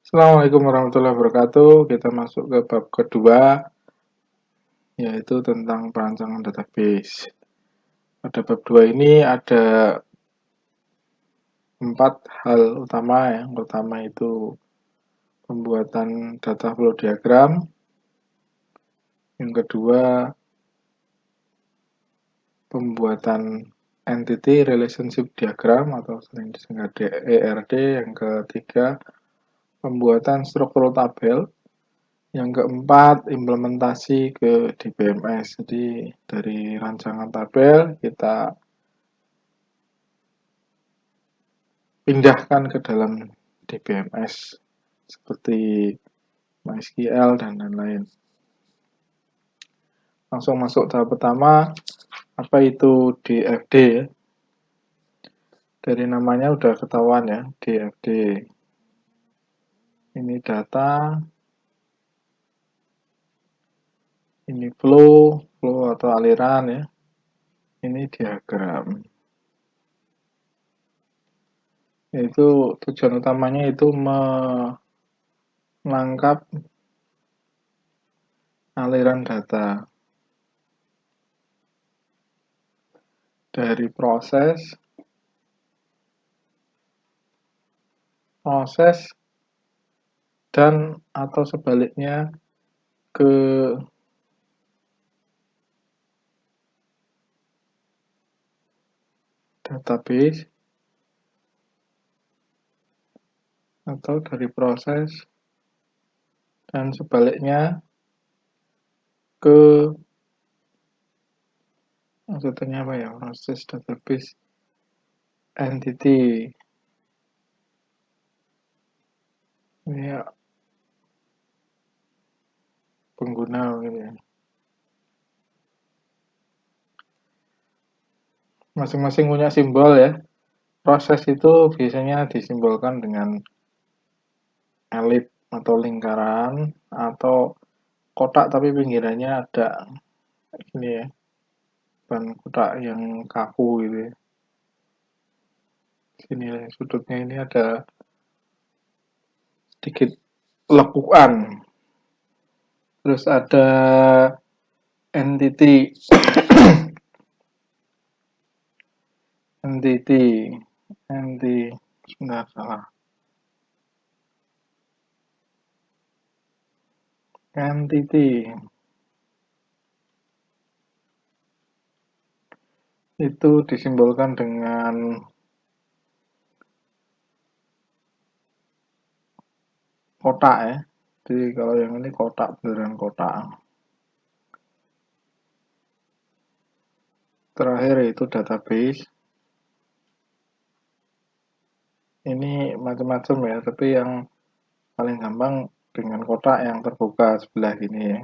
Assalamualaikum warahmatullahi wabarakatuh. Kita masuk ke bab kedua, yaitu tentang perancangan database. Pada bab 2 ini ada 4 hal utama. Yang pertama itu pembuatan data flow diagram. Yang kedua, pembuatan entity relationship diagram atau sering disingkat ERD. Yang ketiga, pembuatan struktur tabel. Yang keempat, implementasi ke DBMS. Jadi dari rancangan tabel kita pindahkan ke dalam DBMS seperti MySQL dan lain-lain. Langsung masuk tahap pertama, apa itu DFD? Dari namanya udah ketahuan ya, DFD. Ini data, ini flow atau aliran ya. Ini diagram. Yaitu tujuan utamanya itu menangkap aliran data dari proses dan atau sebaliknya ke database atau dari proses dan sebaliknya ke maksudnya apa ya, proses database entity ini ya, pengguna gitu ya. Masing-masing punya simbol ya. Proses itu biasanya disimbolkan dengan elip atau lingkaran atau kotak tapi pinggirannya ada ini ya, bukan kotak yang kaku gitu ya. Sini sudutnya ini ada sedikit lekukan. Terus ada entity sebentar salah. Entity itu disimbolkan dengan kotak ya. Jadi kalau yang ini kotak, beneran kotak. Terakhir itu database. Ini macam-macam ya, tapi yang paling gampang dengan kotak yang terbuka sebelah gini ya.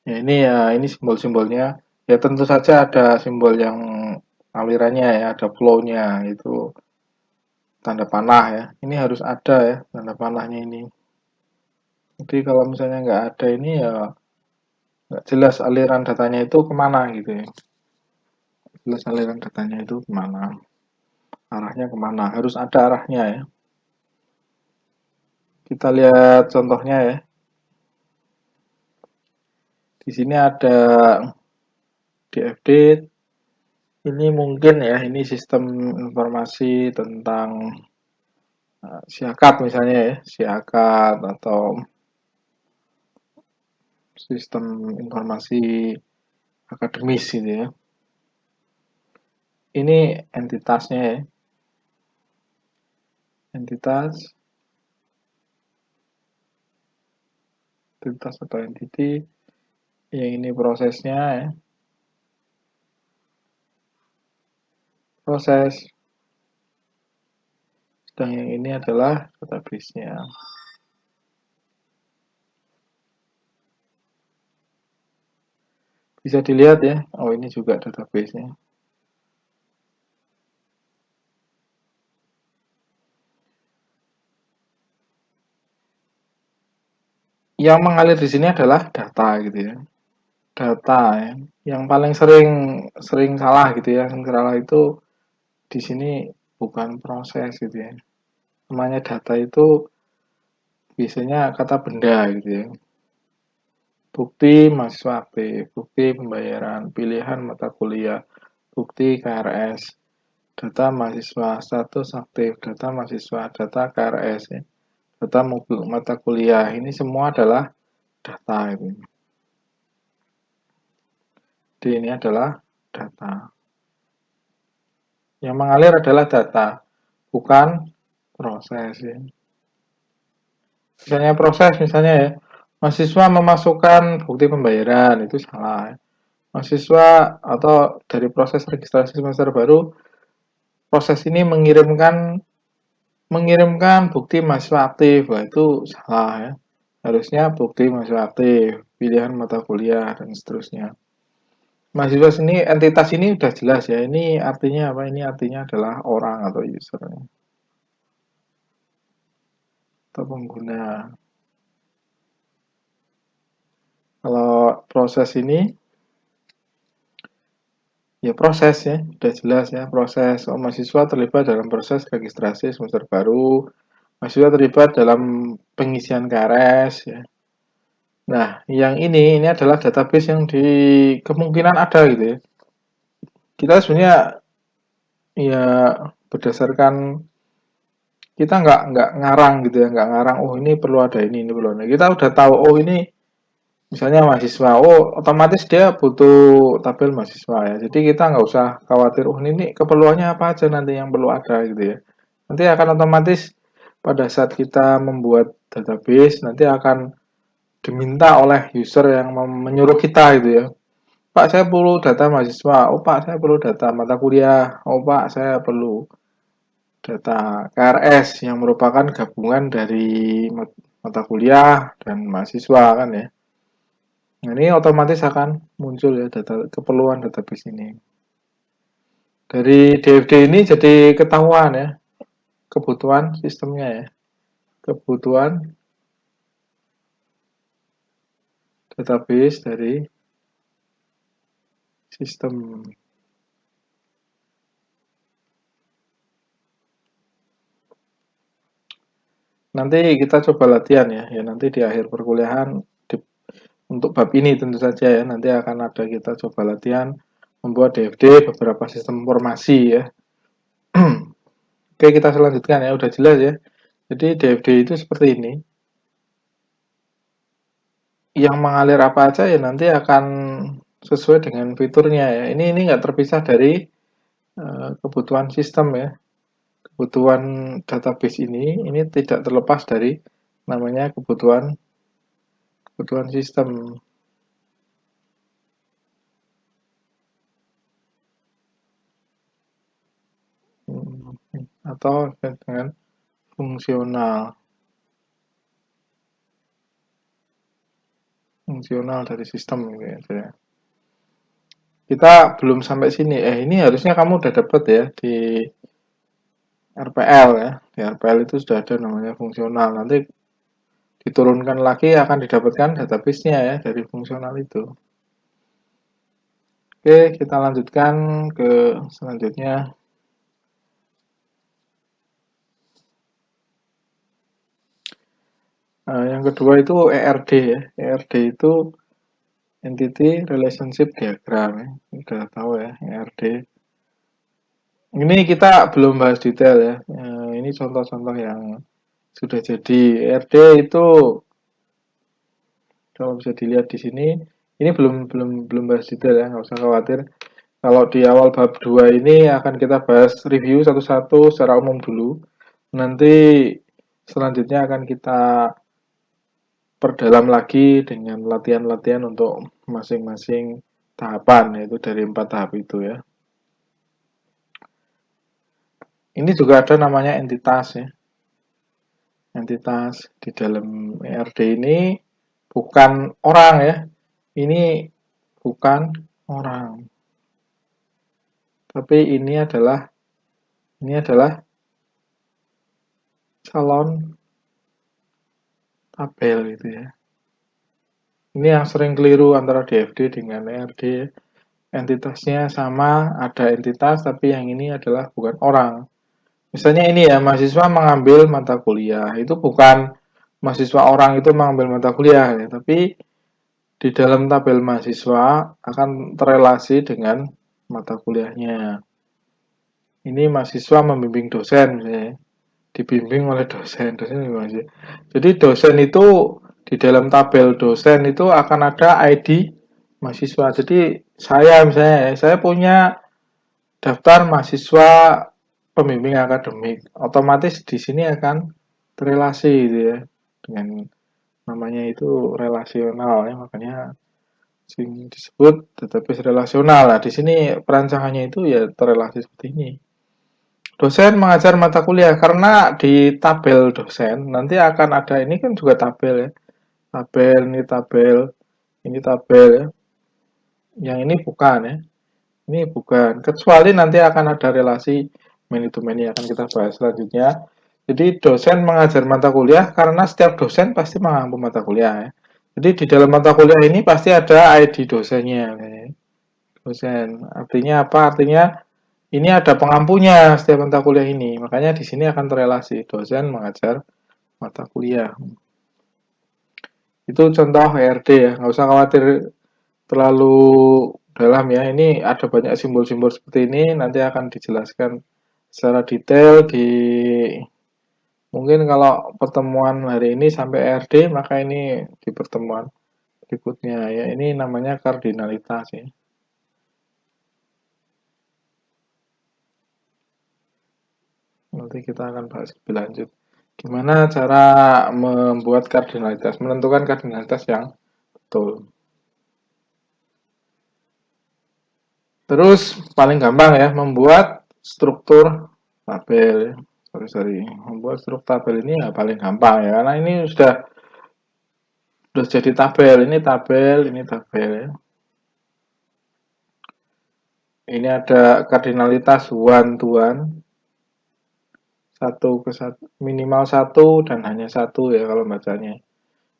Ya ini simbol-simbolnya. Ya tentu saja ada simbol yang alirannya ya, ada flow-nya itu tanda panah ya. Ini harus ada ya tanda panahnya ini. Jadi kalau misalnya nggak ada ini ya nggak jelas aliran datanya itu kemana gitu ya. Jelas aliran datanya itu kemana, arahnya kemana, harus ada arahnya ya. Kita lihat contohnya ya. Di sini ada DFD. Ini mungkin ya, ini sistem informasi tentang siakat misalnya ya, siakat atau sistem informasi akademis gitu ya. Ini entitasnya ya. Entitas atau entity. Yang ini prosesnya ya. Proses. Dan yang ini adalah database-nya. Bisa dilihat ya. Oh, ini juga database-nya. Yang mengalir di sini adalah data gitu ya. Data ya. Yang paling sering salah gitu ya. Yang salah itu di sini bukan proses gitu ya. namanya data itu biasanya kata benda gitu ya. Bukti mahasiswa aktif, bukti pembayaran, pilihan mata kuliah, bukti KRS, data mahasiswa, status aktif, data mahasiswa, data KRS, ya. Data mata kuliah, ini semua adalah data ini. Jadi ini adalah data. Yang mengalir adalah data, bukan proses. Ya. Misalnya proses, misalnya ya, mahasiswa memasukkan bukti pembayaran, itu salah. Ya. Mahasiswa atau dari proses registrasi semester baru, proses ini mengirimkan bukti mahasiswa aktif, wah itu salah ya. Harusnya bukti mahasiswa aktif, pilihan mata kuliah dan seterusnya. Mahasiswa sini entitas ini udah jelas ya. Ini artinya apa? Ini artinya adalah orang atau user atau pengguna. Kalau proses ini ya proses ya, udah jelas ya proses. Oh, mahasiswa terlibat dalam proses registrasi semester baru. Mahasiswa terlibat dalam pengisian KRS ya. Nah, yang ini adalah database yang di kemungkinan ada gitu ya. Kita sebenarnya ya berdasarkan kita nggak ngarang gitu ya, nggak ngarang. Oh ini perlu ada ini perlu ada. Kita udah tahu. Oh ini misalnya mahasiswa. Oh otomatis dia butuh tabel mahasiswa ya. Jadi kita nggak usah khawatir. Oh ini keperluannya apa aja nanti yang perlu ada gitu ya. Nanti akan otomatis pada saat kita membuat database nanti akan diminta oleh user yang menyuruh kita gitu ya. Pak saya perlu data mahasiswa. Oh Pak saya perlu data mata kuliah. Oh Pak saya perlu data KRS yang merupakan gabungan dari mata kuliah dan mahasiswa kan ya. Nah, ini otomatis akan muncul ya data keperluan database ini. Dari DFD ini jadi ketahuan ya kebutuhan sistemnya ya. Kebutuhan database dari sistem. Nanti kita coba latihan ya. Ya nanti di akhir perkuliahan untuk bab ini tentu saja ya. Nanti akan ada kita coba latihan membuat DFD beberapa sistem informasi ya. Oke, kita selanjutkan ya. Udah jelas ya. Jadi DFD itu seperti ini. Yang mengalir apa aja ya nanti akan sesuai dengan fiturnya ya. Ini nggak terpisah dari kebutuhan sistem ya. Kebutuhan database ini tidak terlepas dari namanya kebutuhan sistem. Atau dengan fungsional dari sistem gitu ya. Kita belum sampai sini. Ini harusnya kamu udah dapet ya di RPL ya. Di RPL itu sudah ada namanya fungsional. Nanti diturunkan lagi akan didapatkan database-nya ya dari fungsional itu. Oke, kita lanjutkan ke selanjutnya. Yang kedua itu ERD ya. ERD itu Entity Relationship Diagram ya. Udah tahu ya ERD. Ini kita belum bahas detail ya. Ini contoh-contoh yang sudah jadi. ERD itu kalau bisa dilihat di sini, ini belum bahas detail ya, nggak usah khawatir. Kalau di awal bab 2 ini akan kita bahas review satu-satu secara umum dulu. Nanti selanjutnya akan kita perdalam lagi dengan latihan-latihan untuk masing-masing tahapan, yaitu dari 4 tahap itu ya. Ini juga ada namanya entitas ya. Entitas di dalam ERD ini bukan orang ya. Ini bukan orang. Tapi ini adalah calon tabel gitu ya. Ini yang sering keliru antara DFD dengan ERD. Entitasnya sama, ada entitas, tapi yang ini adalah bukan orang. Misalnya ini ya, mahasiswa mengambil mata kuliah. Itu bukan mahasiswa orang itu mengambil mata kuliah ya, tapi di dalam tabel mahasiswa akan terrelasi dengan mata kuliahnya. Ini mahasiswa membimbing dosen misalnya, dibimbing oleh dosen, dosen gimana sih? Jadi dosen itu di dalam tabel dosen itu akan ada ID mahasiswa. Jadi saya misalnya, saya punya daftar mahasiswa pembimbing akademik, otomatis di sini akan terrelasi gitu ya dengan namanya itu relasional ya, makanya disebut database relasional. Nah, di sini perancangannya itu ya terrelasi seperti ini. Dosen mengajar mata kuliah karena di tabel dosen nanti akan ada ini kan juga tabel ya. Ini tabel ya. Yang ini bukan ya. Ini bukan. Kecuali nanti akan ada relasi many to many akan kita bahas selanjutnya. Jadi dosen mengajar mata kuliah karena setiap dosen pasti mengampu mata kuliah ya. Jadi di dalam mata kuliah ini pasti ada ID dosennya. Dosen. Artinya apa? Artinya ini ada pengampunya setiap mata kuliah ini. Makanya di sini akan terrelasi dosen mengajar mata kuliah. Itu contoh HRD ya. Nggak usah khawatir terlalu dalam ya. Ini ada banyak simbol-simbol seperti ini. Nanti akan dijelaskan secara detail di mungkin kalau pertemuan hari ini sampai RD, maka ini di pertemuan berikutnya ya. Ini namanya kardinalitas ya. Nanti kita akan bahas lebih lanjut. Gimana cara membuat kardinalitas, menentukan kardinalitas yang betul. Terus paling gampang ya, membuat struktur tabel. Sorry. Membuat struktur tabel ini ya paling gampang ya, karena ini sudah jadi tabel. Ini tabel ya. Ini ada kardinalitas one to one, satu ke satu, minimal satu dan hanya satu ya kalau bacanya.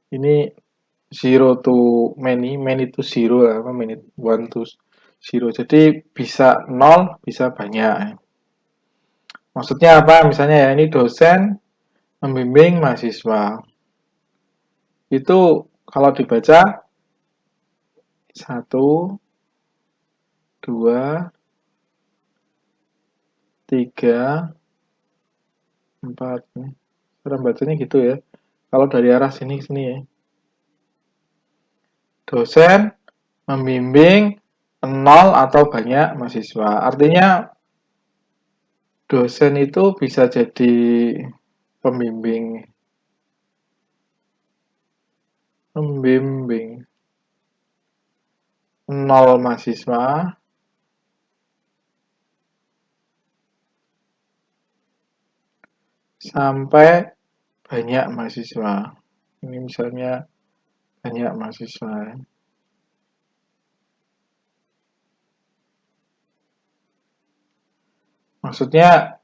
Ini zero to many, many to zero lah, many one to zero. Jadi bisa nol, bisa banyak. Maksudnya apa? Misalnya ya ini dosen membimbing mahasiswa. Itu kalau dibaca satu, dua, tiga, empat. Cara bacanya gitu ya. Kalau dari arah sini ke sini ya. Dosen membimbing nol atau banyak mahasiswa. Artinya dosen itu bisa jadi pembimbing, membimbing nol mahasiswa sampai banyak mahasiswa. Ini misalnya banyak mahasiswa. Maksudnya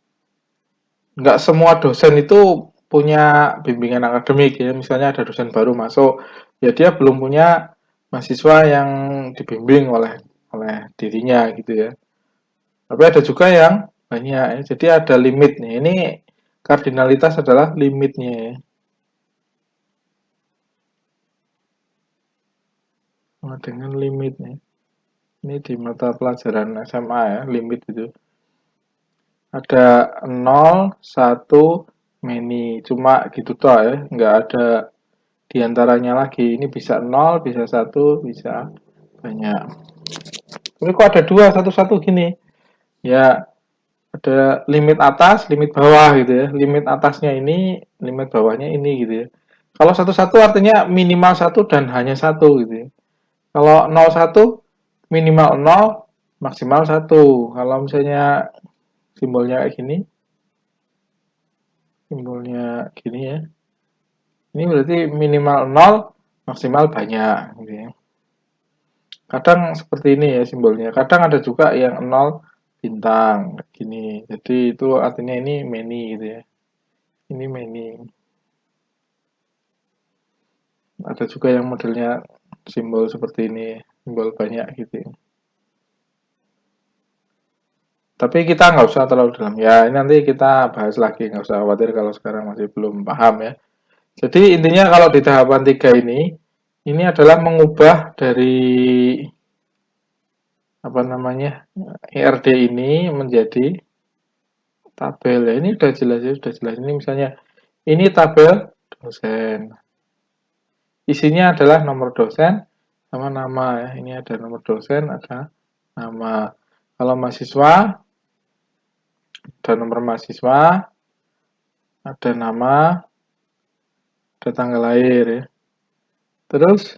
nggak semua dosen itu punya bimbingan akademik ya. Misalnya ada dosen baru masuk, ya dia belum punya mahasiswa yang dibimbing oleh oleh dirinya gitu ya. Tapi ada juga yang banyak ya. Jadi ada limitnya. Ini kardinalitas adalah limitnya ya. Sama dengan limitnya. Ini di mata pelajaran SMA ya, limit itu. Ada nol, satu, many. Cuma gitu toh ya, nggak ada diantaranya lagi. Ini bisa nol, bisa satu, bisa banyak. Tapi kok ada dua, satu-satu gini? Ya, ada limit atas, limit bawah gitu ya. Limit atasnya ini, limit bawahnya ini gitu ya. Kalau satu-satu artinya minimal satu dan hanya satu gitu ya. Kalau nol satu minimal nol, maksimal satu. Kalau misalnya simbolnya kayak gini, simbolnya gini ya. Ini berarti minimal nol, maksimal banyak gitu ya. Kadang seperti ini ya simbolnya. Kadang ada juga yang nol bintang gini. Jadi itu artinya ini many gitu ya. Ini many. Ada juga yang modelnya simbol seperti ini, simbol banyak gitu ya. Tapi kita nggak usah terlalu dalam. Ya, ini nanti kita bahas lagi. Nggak usah khawatir kalau sekarang masih belum paham ya. Jadi intinya kalau di tahapan 3 ini adalah mengubah dari apa namanya IRD ini menjadi tabel. Ya, ini udah jelas ya, sudah jelas. Ini misalnya ini tabel dosen. Isinya adalah nomor dosen sama nama ya. Ini ada nomor dosen, ada nama. Kalau mahasiswa ada nomor mahasiswa, ada nama, ada tanggal lahir ya. Terus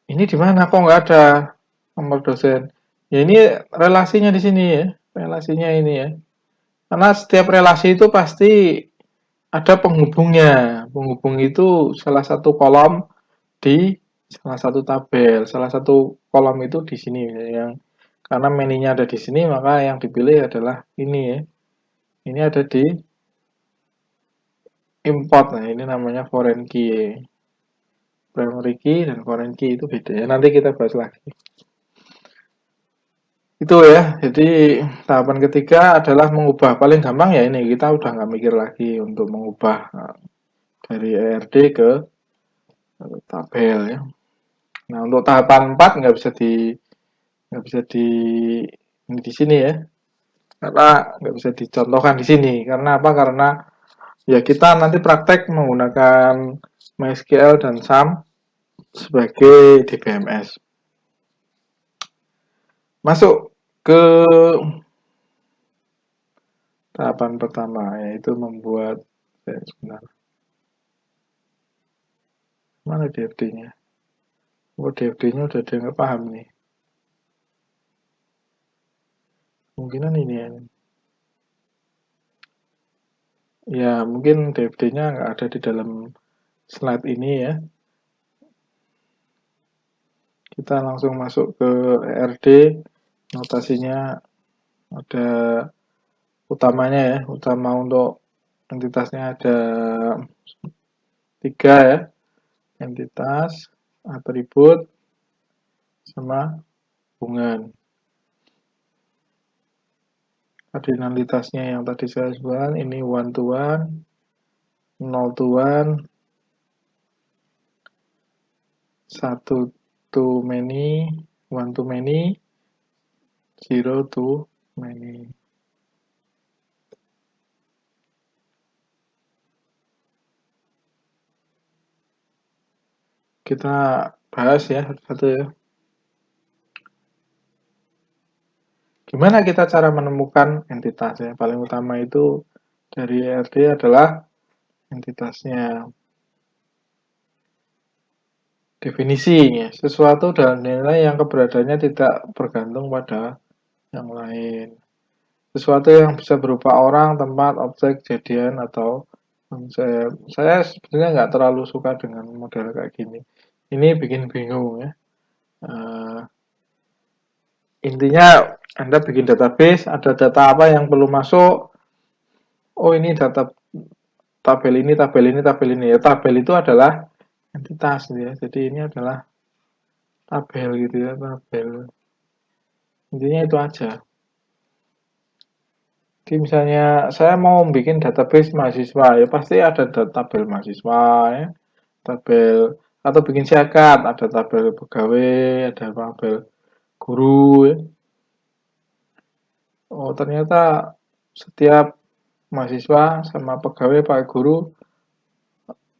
ini di mana kok nggak ada nomor dosen? Ya ini relasinya di sini ya, relasinya ini ya. Karena setiap relasi itu pasti ada penghubungnya. Penghubung itu salah satu kolom di salah satu tabel. Salah satu kolom itu di sini yang karena menu-nya ada di sini maka yang dipilih adalah ini ya. Ini ada di import. Nah, ini namanya foreign key. Primary key dan foreign key itu beda ya. Nanti kita bahas lagi. Itu ya. Jadi tahapan ketiga adalah mengubah. Paling gampang ya ini. Kita udah nggak mikir lagi untuk mengubah dari ERD ke tabel ya. Nah, untuk tahapan 4 nggak bisa ini di sini ya. Karena nggak bisa dicontohkan di sini. Karena apa? Karena ya kita nanti praktek menggunakan MySQL dan SAM sebagai DBMS. Masuk ke tahapan pertama, yaitu membuat sebentar. Mana DFD-nya? Oh, DFD-nya udah ada nggak paham nih. Kemungkinan ini ya. Ya, mungkin DFD-nya nggak ada di dalam slide ini ya. Kita langsung masuk ke ERD. Notasinya ada utamanya ya. Utama untuk entitasnya ada 3 ya. Entitas, atribut, sama hubungan. Kardinalitasnya yang tadi saya sebutkan ini one to one, 0 to one, 1 to many, 1 to many, 0 to many. Kita bahas ya satu-satu ya. Gimana kita cara menemukan entitas ya? Paling utama itu dari ERD adalah entitasnya. Definisinya, sesuatu dan nilai yang keberadaannya tidak bergantung pada yang lain. Sesuatu yang bisa berupa orang, tempat, objek, kejadian, atau konsep. Saya sebenarnya nggak terlalu suka dengan model kayak gini. Ini bikin bingung ya. Intinya Anda bikin database, ada data apa yang perlu masuk. Oh ini data tabel ini, tabel ini, tabel ini. Ya, tabel itu adalah entitas gitu ya. Jadi ini adalah tabel gitu ya, tabel. Intinya itu aja. Jadi misalnya saya mau bikin database mahasiswa, ya pasti ada tabel mahasiswa ya, tabel atau bikin syakat, ada tabel pegawai, ada tabel guru ya. Oh ternyata setiap mahasiswa sama pegawai pakai guru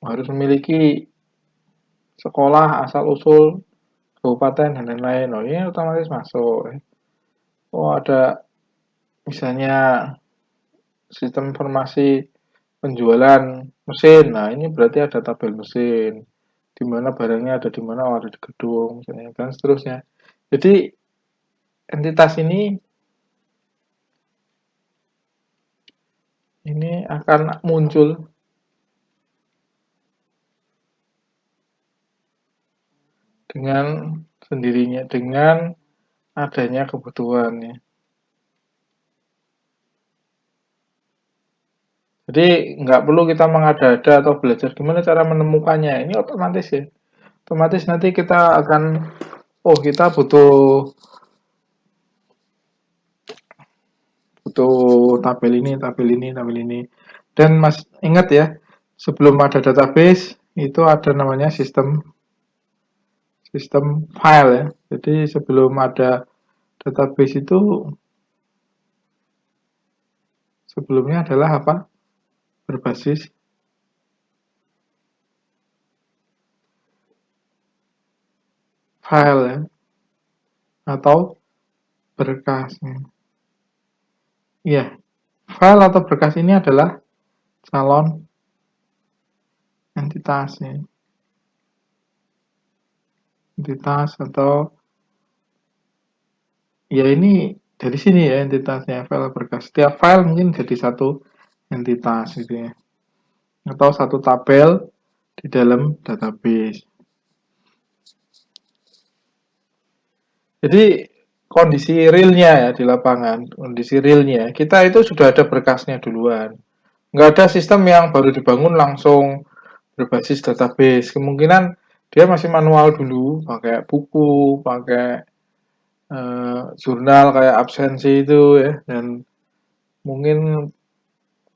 harus memiliki sekolah asal usul kabupaten dan lain-lain. Oh ini otomatis masuk ya. Oh ada misalnya sistem informasi penjualan mesin. Nah, ini berarti ada tabel mesin. Di mana barangnya ada di mana, oh, ada di gedung, misalnya, dan seterusnya. Jadi, entitas ini akan muncul dengan sendirinya, dengan adanya kebutuhannya. Jadi, nggak perlu kita mengada-ada atau belajar gimana cara menemukannya. Ini otomatis ya. Otomatis nanti kita akan, oh kita butuh butuh tabel ini, tabel ini, tabel ini. Dan Mas ingat ya, sebelum ada database itu ada namanya sistem file ya. Jadi sebelum ada database itu sebelumnya adalah apa? Berbasis file ya, atau berkas. Iya, file atau berkas ini adalah calon entitas ya. Entitas atau ya ini dari sini ya entitasnya file berkas. Setiap file mungkin jadi satu entitas gitu ya. Atau satu tabel di dalam database. Jadi kondisi realnya ya di lapangan, kondisi realnya kita itu sudah ada berkasnya duluan. Nggak ada sistem yang baru dibangun langsung berbasis database. Kemungkinan dia masih manual dulu, pakai buku, pakai jurnal kayak absensi itu ya, dan mungkin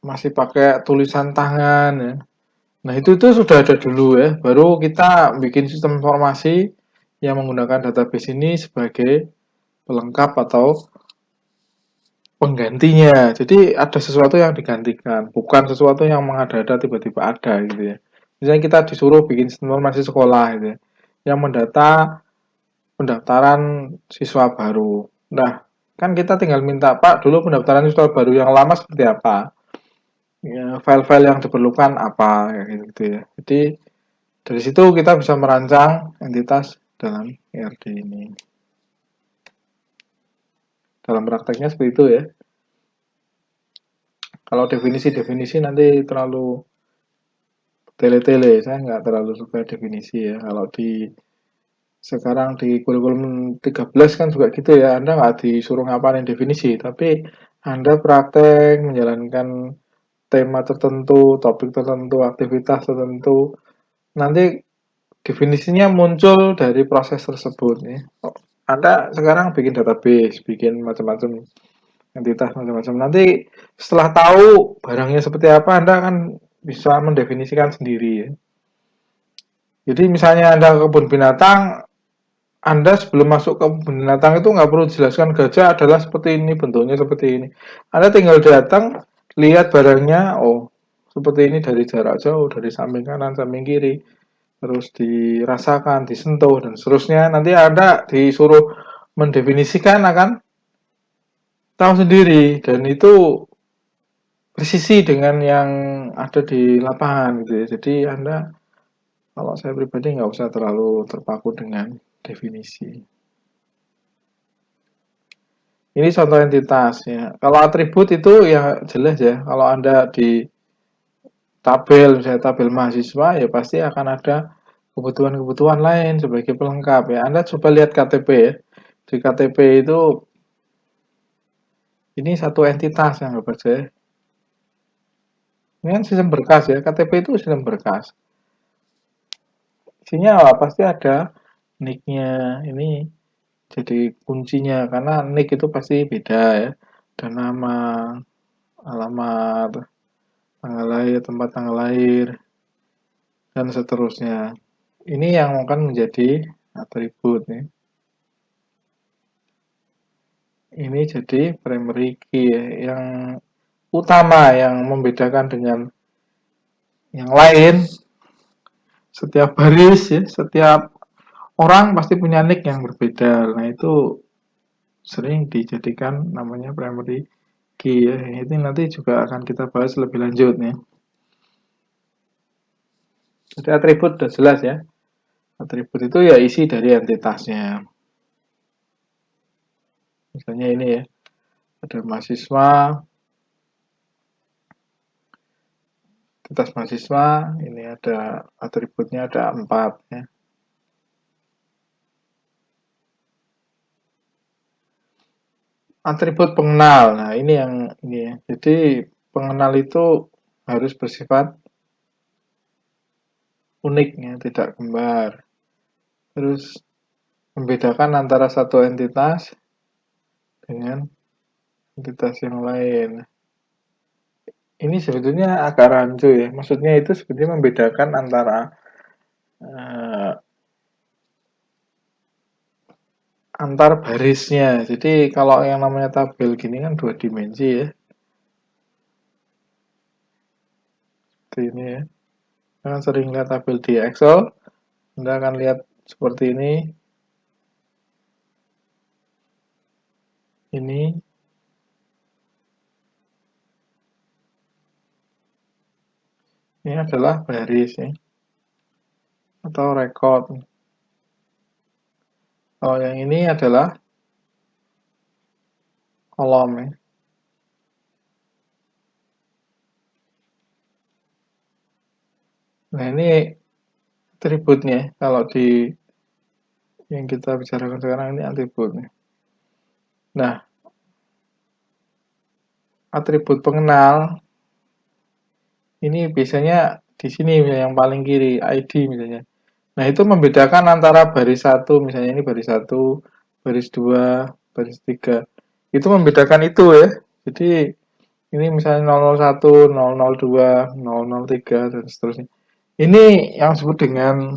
masih pakai tulisan tangan ya. Nah itu sudah ada dulu ya. Baru kita bikin sistem informasi yang menggunakan database ini sebagai pelengkap atau penggantinya. Jadi ada sesuatu yang digantikan, bukan sesuatu yang mengada-ada tiba-tiba ada gitu ya. Misalnya kita disuruh bikin sistem informasi sekolah gitu ya, yang mendata pendaftaran siswa baru. Nah, kan kita tinggal minta, Pak, dulu pendaftaran siswa baru yang lama seperti apa? Ya, file-file yang diperlukan apa kayak gitu ya. Jadi dari situ kita bisa merancang entitas dalam ERD ini. Dalam prakteknya seperti itu ya. Kalau definisi-definisi nanti terlalu tele-tele, saya nggak terlalu suka definisi ya. Kalau di sekarang di kurikulum 13 kan juga gitu ya, Anda nggak disuruh ngapain definisi, tapi Anda praktek menjalankan tema tertentu, topik tertentu, aktivitas tertentu, nanti definisinya muncul dari proses tersebut ya. Anda sekarang bikin database, bikin macam-macam entitas macam-macam. Nanti setelah tahu barangnya seperti apa, Anda akan bisa mendefinisikan sendiri ya. Jadi misalnya Anda ke kebun binatang, Anda sebelum masuk ke kebun binatang itu nggak perlu dijelaskan gajah adalah seperti ini, bentuknya seperti ini. Anda tinggal datang, lihat barangnya, oh seperti ini dari jarak jauh, dari samping kanan, samping kiri, terus dirasakan, disentuh, dan seterusnya. Nanti Anda disuruh mendefinisikan akan tahu sendiri, dan itu presisi dengan yang ada di lapangan gitu ya. Jadi Anda, kalau saya pribadi nggak usah terlalu terpaku dengan definisi. Ini contoh entitas ya. Kalau atribut itu ya jelas ya. Kalau Anda di tabel, misalnya tabel mahasiswa, ya pasti akan ada kebutuhan-kebutuhan lain sebagai pelengkap ya. Anda coba lihat KTP ya. Di KTP itu ini satu entitas yang baca. Ini kan sistem berkas ya. KTP itu sistem berkas. Isinya apa? Pasti ada nicknya. Ini jadi kuncinya karena nick itu pasti beda ya. Dan nama, alamat, tanggal lahir, tempat tanggal lahir, dan seterusnya. Ini yang akan menjadi atribut nih. Ini jadi primary key ya, yang utama yang membedakan dengan yang lain. Setiap baris ya, setiap orang pasti punya nick yang berbeda. Nah itu sering dijadikan namanya primary key ya. Ini nanti juga akan kita bahas lebih lanjut nih. Jadi atribut sudah jelas ya. Atribut itu ya isi dari entitasnya. Misalnya ini ya, ada mahasiswa, entitas mahasiswa, ini ada atributnya ada 4 ya. Atribut pengenal. Nah, ini yang ini ya. Jadi pengenal itu harus bersifat unik ya, tidak kembar. Terus membedakan antara satu entitas dengan entitas yang lain. Ini sebetulnya agak rancu ya. Maksudnya itu sebetulnya membedakan antara eh, antar barisnya. Jadi kalau yang namanya tabel gini kan dua dimensi ya. Seperti ini ya. Kita kan sering lihat tabel di Excel. Anda akan lihat seperti ini. Ini adalah baris ya, atau record. Oh, yang ini adalah kolom ya. Nah, ini atributnya. Kalau di yang kita bicarakan sekarang ini atributnya. Nah, atribut pengenal ini biasanya di sini misalnya yang paling kiri, ID misalnya. Nah, itu membedakan antara baris 1, misalnya ini baris 1, baris 2, baris 3. Itu membedakan itu ya. Jadi, ini misalnya 001, 002, 003, dan seterusnya. Ini yang disebut dengan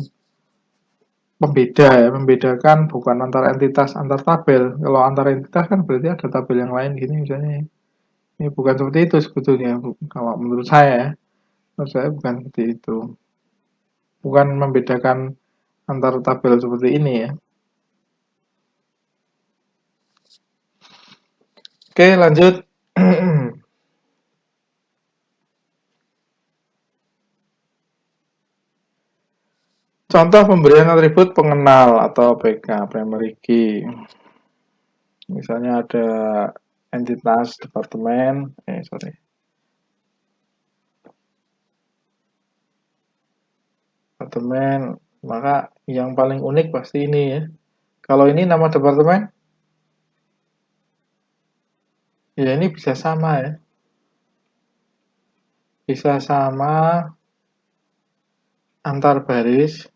pembeda ya, membedakan bukan antara entitas antar tabel. Kalau antar entitas kan berarti ada tabel yang lain gini misalnya. Ini bukan seperti itu sebetulnya. Kalau menurut saya bukan seperti itu. Bukan membedakan antar tabel seperti ini ya. Oke, lanjut. Contoh pemberian atribut pengenal atau PK, primary key. Misalnya ada entitas departemen, departemen, maka yang paling unik pasti ini ya. Kalau ini nama departemen, ya ini bisa sama ya. Bisa sama antar baris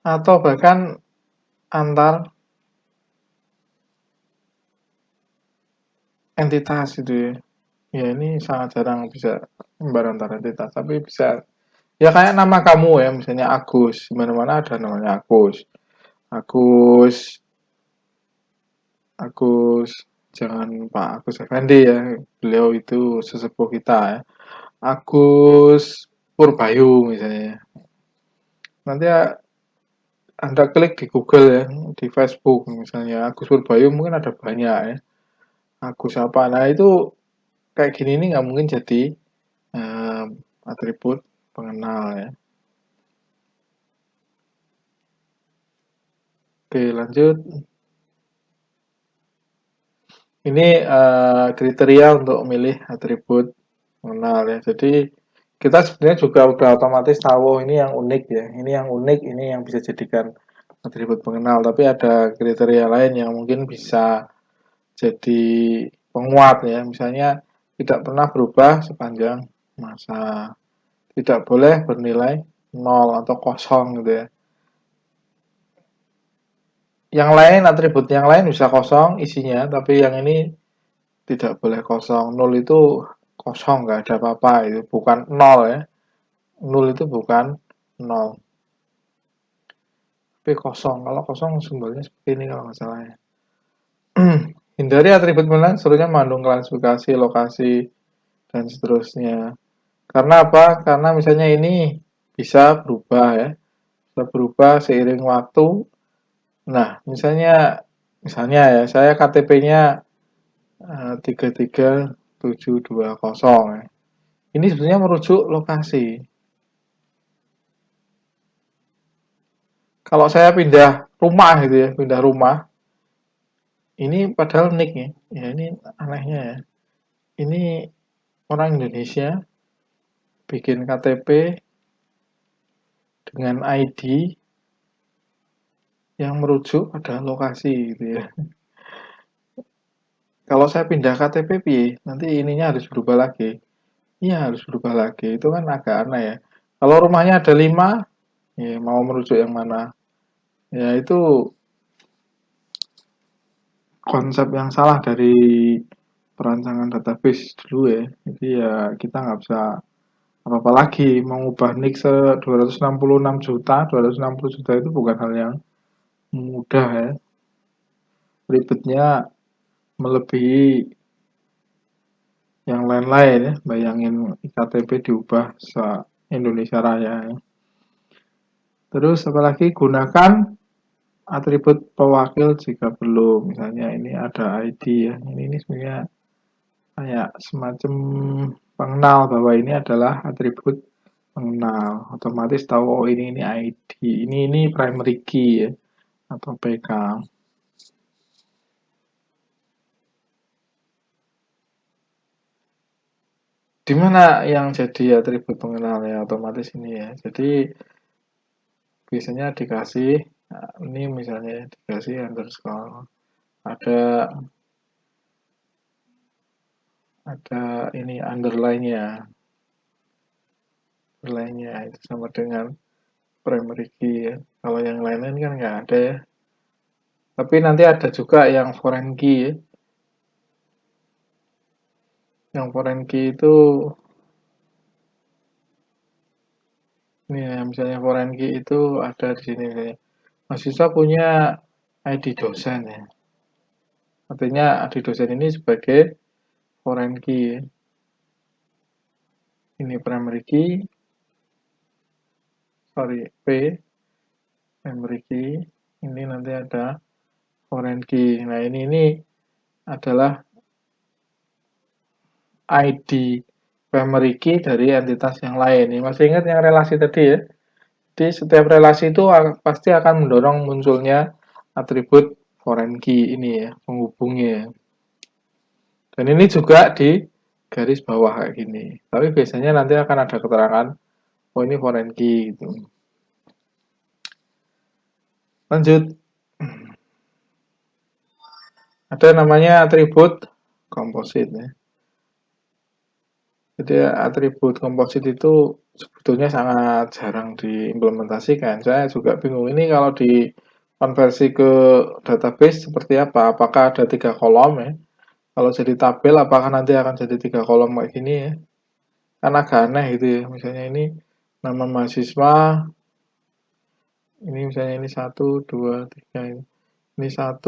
atau bahkan antar entitas gitu ya. Ya ini sangat jarang bisa kembar antar entitas, tapi bisa ya kayak nama kamu ya, misalnya Agus, di mana-mana ada namanya Agus. Agus, Agus, jangan Pak Agus Effendi ya, beliau itu sesepuh kita ya. Agus Purbayu misalnya. Nanti Anda klik di Google ya, di Facebook misalnya Agus Purbayu mungkin ada banyak ya. Agus apa? Nah itu kayak gini ini nggak mungkin jadi um, atribut pengenal ya. Oke lanjut. Ini kriteria untuk memilih atribut pengenal ya. Jadi kita sebenarnya juga udah otomatis tahu ini yang unik ya. Ini yang unik, ini yang bisa jadikan atribut pengenal. Tapi ada kriteria lain yang mungkin bisa jadi penguat ya. Misalnya tidak pernah berubah sepanjang masa. Tidak boleh bernilai nol atau kosong gitu ya. Yang lain, atribut yang lain bisa kosong isinya, tapi yang ini tidak boleh kosong. Nol itu kosong, nggak ada apa-apa. Itu bukan nol ya. Nol itu bukan nol. Tapi kosong. Kalau kosong simbolnya seperti ini kalau nggak salah ya. Hindari atribut penilaian seluruhnya mengandung klasifikasi, lokasi, dan seterusnya. Karena apa? Karena misalnya ini bisa berubah ya. Bisa berubah seiring waktu. Nah, misalnya ya, saya KTP-nya 33720 ya. Ini sebenarnya merujuk lokasi. Kalau saya pindah rumah gitu ya, pindah rumah, ini padahal nick ya. Ya ini anehnya ya. Ini orang Indonesia bikin KTP dengan ID yang merujuk pada lokasi gitu ya. Kalau saya pindah KTP nanti ininya harus berubah lagi. Iya harus berubah lagi. Itu kan agak aneh ya. Kalau rumahnya ada 5, ya mau merujuk yang mana? Ya itu konsep yang salah dari perancangan database dulu ya. Jadi ya kita nggak bisa apa-apa lagi. Mengubah NIK 266 juta, 260 juta itu bukan hal yang mudah ya. Ribetnya melebihi yang lain-lain ya. Bayangin IKTP diubah se-Indonesia Raya ya. Terus apalagi gunakan atribut pewakil jika belum. Misalnya ini ada ID ya. Ini sebenarnya kayak semacam pengenal bahwa ini adalah atribut pengenal. Otomatis tahu oh ini ID. Ini primary key ya atau PK. Di mana yang jadi atribut pengenal ya otomatis ini ya. Jadi biasanya dikasih ini misalnya dikasih underscore ada ini underline-nya itu sama dengan primary key ya. Kalau yang lain-lain kan nggak ada ya. Tapi nanti ada juga yang foreign key ya. Yang foreign key itu ini ya, misalnya foreign key itu ada di sini misalnya. Mahasiswa punya ID dosen ya. Artinya ID dosen ini sebagai foreign key ya. Ini primary key, sorry P, primary key. Ini nanti ada foreign key. Nah ini adalah ID primary key dari entitas yang lain. Ini masih ingat yang relasi tadi ya? Jadi setiap relasi itu pasti akan mendorong munculnya atribut foreign key ini ya, penghubungnya. Dan ini juga di garis bawah kayak gini. Tapi biasanya nanti akan ada keterangan, oh ini foreign key gitu. Lanjut, ada namanya atribut komposit ya. Jadi atribut komposit itu sebetulnya sangat jarang diimplementasikan. Saya juga bingung ini kalau dikonversi ke database seperti apa? Apakah ada 3 kolom ya? Kalau jadi tabel apakah nanti akan jadi 3 kolom kayak gini ya? Kan agak aneh gitu ya. Misalnya ini nama mahasiswa, ini misalnya ini 1, 2, 3. Ini 1,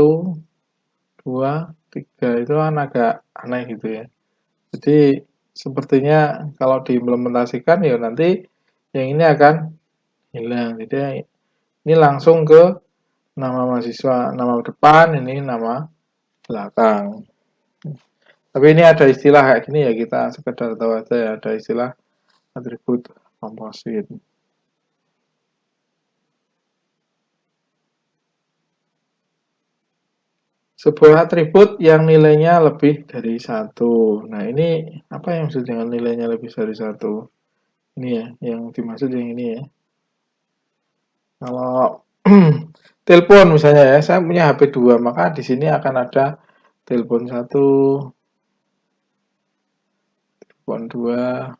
2, 3 itu kan agak aneh gitu ya. Jadi sepertinya kalau diimplementasikan ya nanti yang ini akan hilang. Jadi ini langsung ke nama mahasiswa, nama depan, ini nama belakang. Tapi ini ada istilah kayak gini ya kita sekedar tahu aja ya ada istilah atribut komposit. Sebuah atribut yang nilainya lebih dari 1. Nah ini apa yang maksud dengan nilainya lebih dari 1? Ini ya, yang dimaksud yang ini ya. Kalau telepon misalnya ya, saya punya HP 2, maka di sini akan ada telepon 1, telepon 2.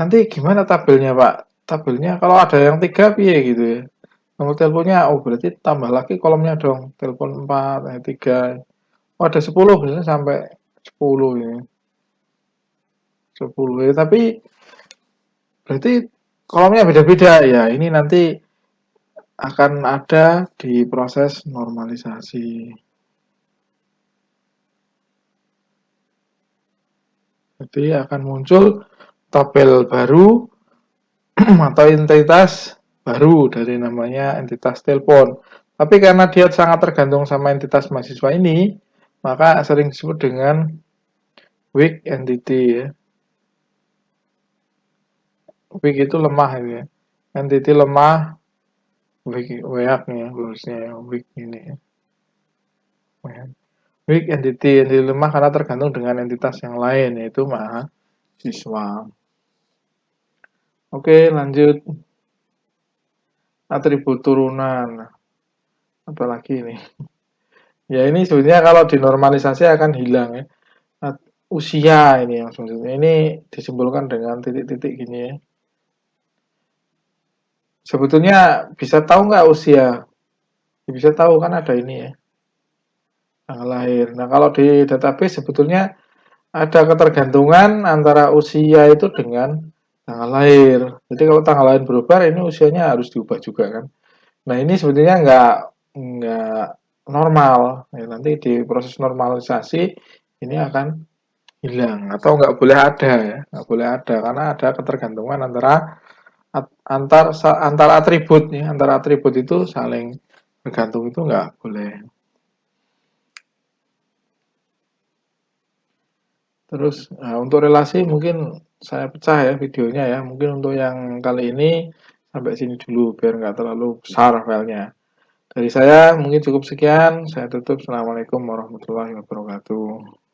Nanti gimana tabelnya, Pak? Tabelnya kalau ada yang 3 piye gitu ya. Nomor teleponnya, oh berarti tambah lagi kolomnya dong. Telepon 4, 3. Oh ada 10, misalnya sampai 10 ya. 10 ya, tapi berarti kolomnya beda-beda ya. Ini nanti akan ada di proses normalisasi. Jadi akan muncul tabel baru atau entitas baru dari namanya entitas telepon. Tapi karena dia sangat tergantung sama entitas mahasiswa ini, maka sering disebut dengan weak entity ya. Weak itu lemah ya. Entity lemah, weak ya, harusnya ya, weak ini ya. Weak entity lemah karena tergantung dengan entitas yang lain, yaitu mahasiswa. Oke, lanjut. Atribut turunan. Apalagi ini. Ya ini sebenarnya kalau dinormalisasi akan hilang ya. Usia ini yang sebenarnya ini disimbolkan dengan titik-titik gini ya. Sebetulnya bisa tahu nggak usia? Bisa tahu kan ada ini ya. tanggal lahir. Nah, kalau di database sebetulnya ada ketergantungan antara usia itu dengan tanggal lahir. Jadi kalau tanggal lahir berubah, ini usianya harus diubah juga kan. Nah, ini sebetulnya nggak normal. Ya, nanti di proses normalisasi ini akan hilang atau nggak boleh ada ya, nggak boleh ada karena ada ketergantungan antara antar atribut ya, antar atribut itu saling bergantung itu nggak boleh. Terus untuk relasi mungkin saya pecah ya videonya ya. Mungkin untuk yang kali ini sampai sini dulu biar nggak terlalu besar filenya. Dari saya mungkin cukup sekian. Saya tutup. Assalamualaikum warahmatullahi wabarakatuh.